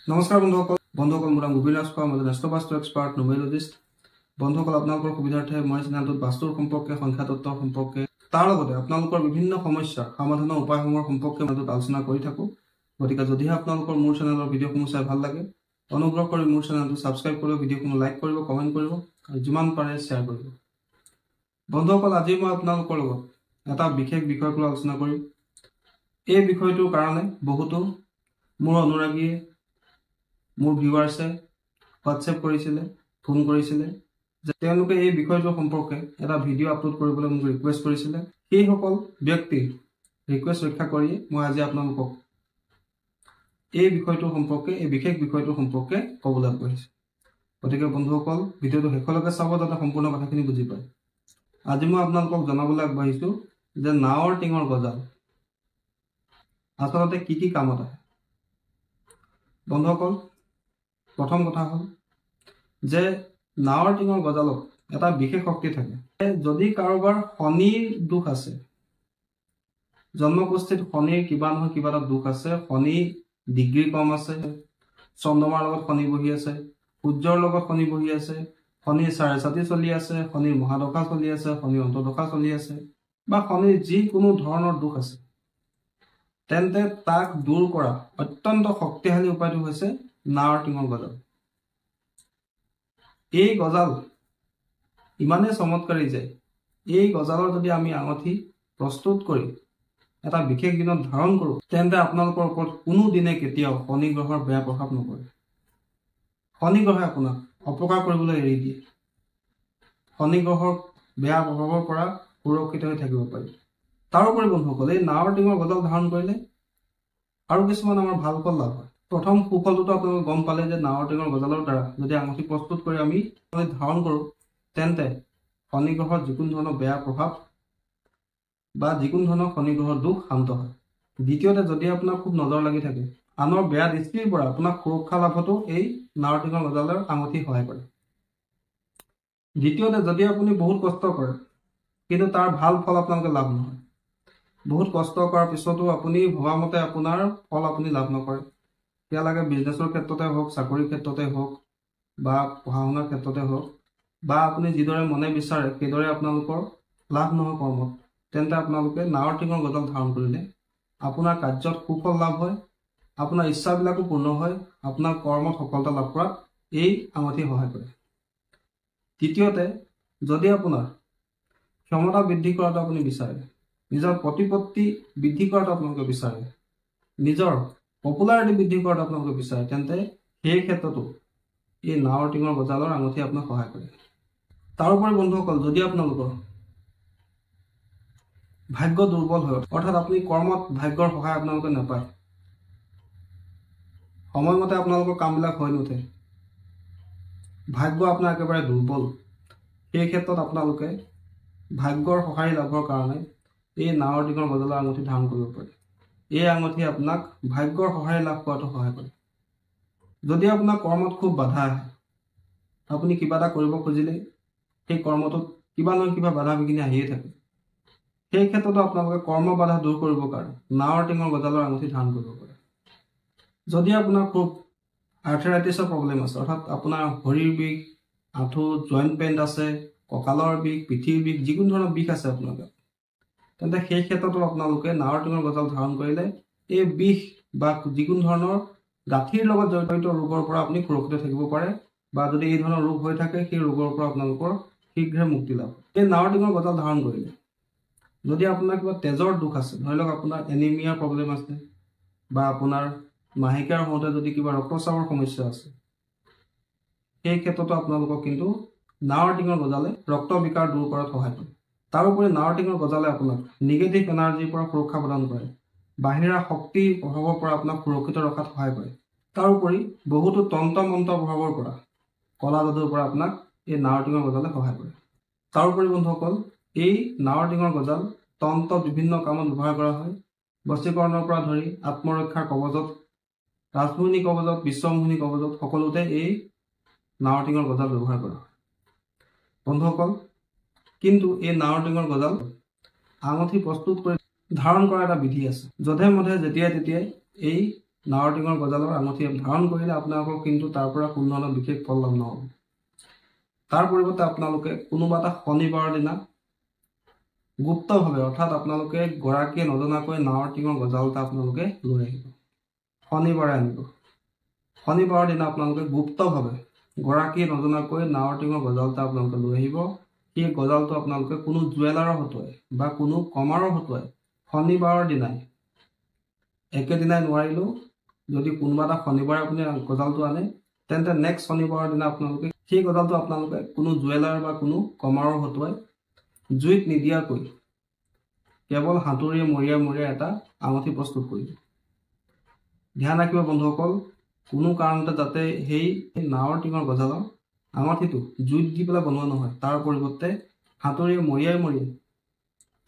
নমস্কাৰ বন্ধুসকল মোৰ নাম গোবিন্দ ৰাজখোৱা মই এজন বাস্তু এক্সপাৰ্ট নিউমেৰলজিষ্ট। বন্ধুসকল আপোনালোকৰ সুবিধাৰ্থে মই চেনেলটোত বাস্তুৰ সম্পৰ্কে সংখ্যা তত্ত্বৰ সম্পৰ্কে তাৰ লগতে আপোনালোকৰ বিভিন্ন সমস্যাৰ সমাধানৰ উপায়সমূহৰ সম্পৰ্কে মই আলোচনা কৰি থাকোঁ। গতিকে যদিহে আপোনালোকৰ মোৰ চেনেলৰ ভিডিঅ'সমূহ চাই ভাল লাগে অনুগ্ৰহ কৰি মোৰ চেনেলটো ছাবস্ক্ৰাইব কৰিব, ভিডিঅ'সমূহ লাইক কৰিব, কমেণ্ট কৰিব আৰু যিমান পাৰে শ্বেয়াৰ কৰিব। বন্ধুসকল আজি মই আপোনালোকৰ লগত এটা বিশেষ বিষয়ক লৈ আলোচনা কৰিম। এই বিষয়টোৰ কাৰণে বহুতো মোৰ অনুৰাগীয়ে মোৰ ভিউৱাৰ্ছে হোৱাটছএপ কৰিছিলে, ফোন কৰিছিলে যে তেওঁলোকে এই বিষয়টোৰ সম্পৰ্কে এটা ভিডিঅ' আপলোড কৰিবলৈ মোক ৰিকুৱেষ্ট কৰিছিলে। সেইসকল ব্যক্তিৰ ৰিকুৱেষ্ট ৰক্ষা কৰি মই আজি আপোনালোকক এই বিষয়টোৰ সম্পৰ্কে, এই বিশেষ বিষয়টোৰ সম্পৰ্কে ক'বলৈ আগবাঢ়িছোঁ। গতিকে বন্ধুসকল ভিডিঅ'টো শেষলৈকে চাব যাতে সম্পূৰ্ণ কথাখিনি বুজি পায়। আজি মই আপোনালোকক জনাবলৈ আগবাঢ়িছোঁ যে নাৱৰ টিঙৰ গজাল আচলতে কি কি কামত আহে। বন্ধুসকল প্ৰথম কথা হ'ল যে নাৱৰ টিঙৰ গজালত এটা বিশেষ শক্তি থাকে। যদি কাৰোবাৰ শনিৰ দোষ আছে, জন্মকুষ্ঠিত শনিৰ কিবা নহয় কিবা এটা দোষ আছে, শনি ডিগ্ৰী কম আছে, চন্দ্ৰমাৰ লগত শনি বহি আছে, সূৰ্যৰ লগত শনি বহি আছে, শনিৰ চাৰে চাতি চলি আছে, শনিৰ মহাদশা চলি আছে, শনিৰ অন্তৰ্দশা চলি আছে, বা শনিৰ যিকোনো ধৰণৰ দোষ আছে, তেন্তে তাক দূৰ কৰা অত্যন্ত শক্তিশালী উপায়টো হৈছে নাৱৰ টিঙৰ গজাল। এই গজাল ইমানেই চমৎকাৰী যে এই গজালৰ যদি আমি আঙঠি প্ৰস্তুত কৰি এটা বিশেষ দিনত ধাৰণ কৰোঁ তেন্তে আপোনালোকৰ ওপৰত কোনো দিনে কেতিয়াও শনি গ্ৰহৰ বেয়া প্ৰভাৱ নপৰে। শনি গ্ৰহে আপোনাক অপকাৰ কৰিবলৈ এৰি দিয়ে। শনি গ্ৰহৰ বেয়া প্ৰভাৱৰ পৰা সুৰক্ষিত হৈ থাকিব পাৰি। তাৰোপৰি বন্ধুসকল এই নাৱৰ টিঙৰ গজাল ধাৰণ কৰিলে আৰু কিছুমান আমাৰ ভাল ফল লাভ হয়। প্ৰথম সুফলটোতো আপোনালোকে গম পালে যে নাৱৰ টিঙৰ গজালৰ দ্বাৰা যদি আঙঠি প্ৰস্তুত কৰি আমি ধাৰণ কৰোঁ তেন্তে শনি গ্ৰহৰ যিকোনো ধৰণৰ বেয়া প্ৰভাৱ বা যিকোনো ধৰণৰ শনি গ্ৰহৰ দোষ শান্ত হয়। দ্বিতীয়তে যদি আপোনাৰ খুব নজৰ লাগি থাকে, আনৰ বেয়া দৃষ্টিৰ পৰা আপোনাক সুৰক্ষা লাভতো এই নাৱৰ টিঙৰ গজালৰ আঙঠি সহায় কৰে। দ্বিতীয়তে যদি আপুনি বহুত কষ্ট কৰে কিন্তু তাৰ ভাল ফল আপোনালোকে লাভ নহয়, বহুত কষ্ট কৰাৰ পিছতো আপুনি ভবামতে আপোনাৰ ফল আপুনি লাভ নকৰে, সেয়া লাগে বিজনেছৰ ক্ষেত্ৰতে হওক, চাকৰিৰ ক্ষেত্ৰতে হওক বা পঢ়া শুনাৰ ক্ষেত্ৰতে হওক, বা আপুনি যিদৰে মনে বিচাৰে সেইদৰে আপোনালোকৰ লাভ নহয় কৰ্মত, তেন্তে আপোনালোকে নাৱৰ টিঙৰ গজাল ধাৰণ কৰিলে আপোনাৰ কাৰ্যত সুফল লাভ হয়, আপোনাৰ ইচ্ছাবিলাকো পূৰ্ণ হয়, আপোনাৰ কৰ্মত সফলতা লাভ কৰাত এই আঙঠি সহায় কৰে। তৃতীয়তে যদি আপোনাৰ ক্ষমতা বৃদ্ধি কৰাটো আপুনি বিচাৰে, নিজৰ প্ৰতিপত্তি বৃদ্ধি কৰাটো আপোনালোকে বিচাৰে, নিজৰ পপুলাৰিটি বৃদ্ধি কৰাটো আপোনালোকে বিচাৰে, তেন্তে সেই ক্ষেত্ৰতো এই নাৱৰ টিঙৰ গজালৰ আঙঠি আপোনাক সহায় কৰে। তাৰোপৰি বন্ধুসকল যদি আপোনালোকৰ ভাগ্য দুৰ্বল হয়, অৰ্থাৎ আপুনি কৰ্মত ভাগ্যৰ সহায় আপোনালোকে নাপায়, সময়মতে আপোনালোকৰ কামবিলাক হৈ নুঠে, ভাগ্য আপোনাৰ একেবাৰে দুৰ্বল, সেই ক্ষেত্ৰত আপোনালোকে ভাগ্যৰ সহায় লাভৰ কাৰণে এই নাৱৰ টিঙৰ গজালৰ আঙঠি ধাৰণ কৰিব পাৰে। এই আঙঠি আপোনাক ভাগ্যৰ সহায় লাভ কৰাটো সহায় কৰে। যদি আপোনাৰ কৰ্মত খুব বাধা আহে, আপুনি কিবা এটা কৰিব খুজিলে সেই কৰ্মটোত কিবা নহয় কিবা বাধা বিঘিনি আহিয়ে থাকে, সেই ক্ষেত্ৰতো আপোনালোকে কৰ্ম বাধা দূৰ কৰিবৰ কাৰণে নাৱৰ টিঙৰ গজালৰ আঙঠি ধাৰণ কৰিব পাৰে। যদি আপোনাৰ খুব আৰ্থৰাইটিছৰ প্ৰব্লেম আছে, অৰ্থাৎ আপোনাৰ ভৰিৰ বিষ, আঁঠু জইণ্ট পেইন আছে, কঁকালৰ বিষ, পিঠিৰ বিষ, যিকোনো ধৰণৰ বিষ আছে আপোনালোকে, তেন্তে সেই ক্ষেত্ৰতো আপোনালোকে নাৱৰ টিঙৰ গজাল ধাৰণ কৰিলে এই বিষ বা যিকোনো ধৰণৰ গাঁঠিৰ লগত জড়িত ৰোগৰ পৰা আপুনি সুৰক্ষিত থাকিব পাৰে, বা যদি এই ধৰণৰ ৰোগ হৈ থাকে সেই ৰোগৰ পৰা আপোনালোকৰ শীঘ্ৰে মুক্তি লাভ। এই নাৱৰ টিঙৰ গজাল ধাৰণ কৰিলে যদি আপোনাৰ কিবা তেজৰ দোষ আছে, ধৰি লওক আপোনাৰ এনিমিয়াৰ প্ৰব্লেম আছে, বা আপোনাৰ মাহেকীয়াৰ হওঁতে যদি কিবা ৰক্তচাপৰ সমস্যা আছে, সেই ক্ষেত্ৰতো আপোনালোকক কিন্তু নাৱৰ টিঙৰ গজালে ৰক্ত বিকাৰ দূৰ কৰাত সহায় কৰে। তাৰোপৰি নাৱৰ টিঙৰ গজালে আপোনাক নিগেটিভ এনাৰ্জিৰ পৰা সুৰক্ষা প্ৰদান কৰে, বাহিৰা শক্তিৰ প্ৰভাৱৰ পৰা আপোনাক সুৰক্ষিত ৰখাত সহায় কৰে। তাৰোপৰি বহুতো তন্ত্ৰ মন্ত্ৰ প্ৰভাৱৰ পৰা, কলা যাদুৰ পৰা আপোনাক এই নাৱৰ টিঙৰ গজালে সহায় কৰে। তাৰোপৰি বন্ধুসকল এই নাৱৰ টিঙৰ গজাল তন্ত্ৰ বিভিন্ন কামত ব্যৱহাৰ কৰা হয়। বশীকৰণৰ পৰা ধৰি আত্মৰক্ষাৰ কবজত, ৰাজমোহিনী কবজত, বিশ্বমোহিনী কবজত সকলোতে এই নাৱৰ টিঙৰ গজাল ব্যৱহাৰ কৰা হয়। বন্ধুসকল কিন্তু এই নাৱৰ টিঙৰ গজাল আঙঠি প্ৰস্তুত কৰি ধাৰণ কৰা এটা বিধি আছে। যধে মধে যেতিয়াই তেতিয়াই এই নাৱৰ টিঙৰ গজালৰ আঙুঠি ধাৰণ কৰিলে আপোনালোকৰ কিন্তু তাৰ পৰা কোনো ধৰণৰ বিশেষ ফল লাভ নহ'ব। তাৰ পৰিৱৰ্তে আপোনালোকে কোনোবা এটা শনিবাৰৰ দিনা গুপ্তভাৱে অৰ্থাৎ আপোনালোকে গৰাকীয়ে নজনাকৈ নাৱৰ টিঙৰ গজাল এটা আপোনালোকে লৈ আহিব। শনিবাৰে আনিব। শনিবাৰৰ দিনা আপোনালোকে গুপ্তভাৱে গৰাকীয়ে নজনাকৈ নাৱৰ টিঙৰ গজাল এটা আপোনালোকে লৈ আহিব। সেই গজালটো আপোনালোকে কোনো জুৱেলাৰৰ হতুৱাই বা কোনো কমাৰৰ হতুৱাই শনিবাৰৰ দিনাই একেদিনাই নোৱাৰিলেও যদি কোনোবা এটা শনিবাৰে আপুনি গজালটো আনে তেন্তে নেক্সট শনিবাৰৰ দিনা আপোনালোকে সেই গজালটো আপোনালোকে কোনো জুৱেলাৰ বা কোনো কমাৰৰ হতুৱাই জুইত নিদিয়াকৈ কেৱল হাতুৰিয়ে মৰিয়াই এটা আঙুঠি প্ৰস্তুত কৰিব। ধ্যান ৰাখিব বন্ধুসকল, কোনো কাৰণতে যাতে সেই নাৱৰ টিঙৰ গজালৰ আঙুঠিটো জুইত দি পেলাই বনোৱা নহয়, তাৰ পৰিৱৰ্তে হাতুৰিয়ে মৰিয়াই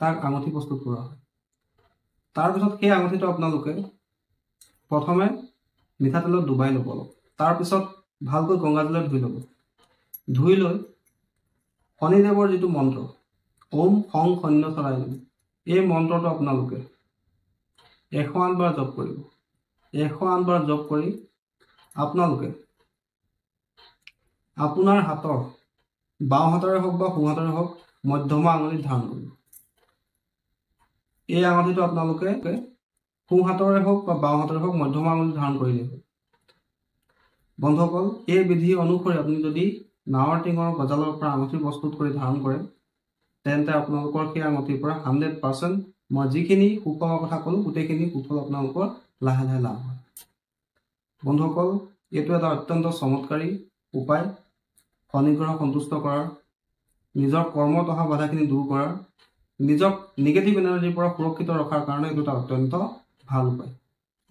তাক আঙুঠি প্ৰস্তুত কৰা হয়। তাৰপিছত সেই আঙুঠিটো আপোনালোকে প্ৰথমে মিঠাতেলত ডুবাই ল'ব। তাৰপিছত ভালকৈ গংগাজলেৰে ধুই ল'ব। ধুই লৈ শনিদেৱৰ যিটো মন্ত্ৰ ওম সং শন্য চৰাই ল'ব, এই মন্ত্ৰটো আপোনালোকে 108 বাৰ জপ কৰিব। 108 বাৰ জপ কৰি আপোনালোকে আপোনাৰ হাতৰ বাওঁ হাতৰে হওক বা সোঁ হাতৰে হওক মধ্যমা আঙুলিত ধাৰণ কৰিব। এই আঙুঠিটো আপোনালোকে সোঁ হাতৰে হওক বা বাওঁ হাতৰে হওক মধ্যমা আঙুলিত ধাৰণ কৰিলে হ'ল। বন্ধুসকল, এই বিধি অনুসৰি আপুনি যদি নাৱৰ টিঙৰ গজালৰ পৰা আঙুঠি প্ৰস্তুত কৰি ধাৰণ কৰে তেন্তে আপোনালোকৰ সেই আঙুঠিৰ পৰা 100% মই যিখিনি সুফলৰ কথা ক'লোঁ গোটেইখিনি সুফল আপোনালোকৰ লাহে লাহে লাভ হয়। বন্ধুসকল, এইটো এটা অত্যন্ত চমৎকাৰী উপায় শনিগ্ৰহ সন্তুষ্ট কৰাৰ, নিজৰ কৰ্মত অহা বাধাখিনি দূৰ কৰাৰ, নিজক নিগেটিভ এনাৰ্জিৰ পৰা সুৰক্ষিত ৰখাৰ কাৰণে এইটো এটা অত্যন্ত ভাল উপায়।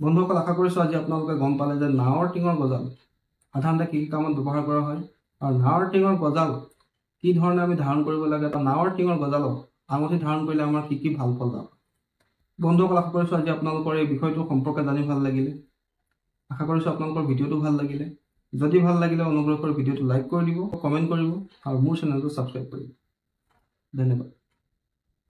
বন্ধুসকল, আশা কৰিছোঁ আজি আপোনালোকে গম পালে যে নাৱৰ টিঙৰ গজাল সাধাৰণতে কি কামত ব্যৱহাৰ কৰা হয় আৰু নাৱৰ টিঙৰ গজাল কি ধৰণে আমি ধাৰণ কৰিব লাগে বা নাৱৰ টিঙৰ গজালক আঙুঠি ধাৰণ কৰিলে আমাৰ কি ভাল ফল লাভ। বন্ধুসকল, আশা কৰিছোঁ আজি আপোনালোকৰ এই বিষয়টো সম্পৰ্কে জানি ভাল লাগিলে। আশা কৰিছোঁ আপোনালোকৰ ভিডিঅ'টো ভাল লাগিলে। যদি ভাল লাগিলে অনুগ্ৰহ কৰি ভিডিঅ'টো লাইক কৰি দিব, কমেণ্ট কৰিব আৰু মোৰ চেনেলটো ছাবস্ক্ৰাইব কৰিব। ধন্যবাদ।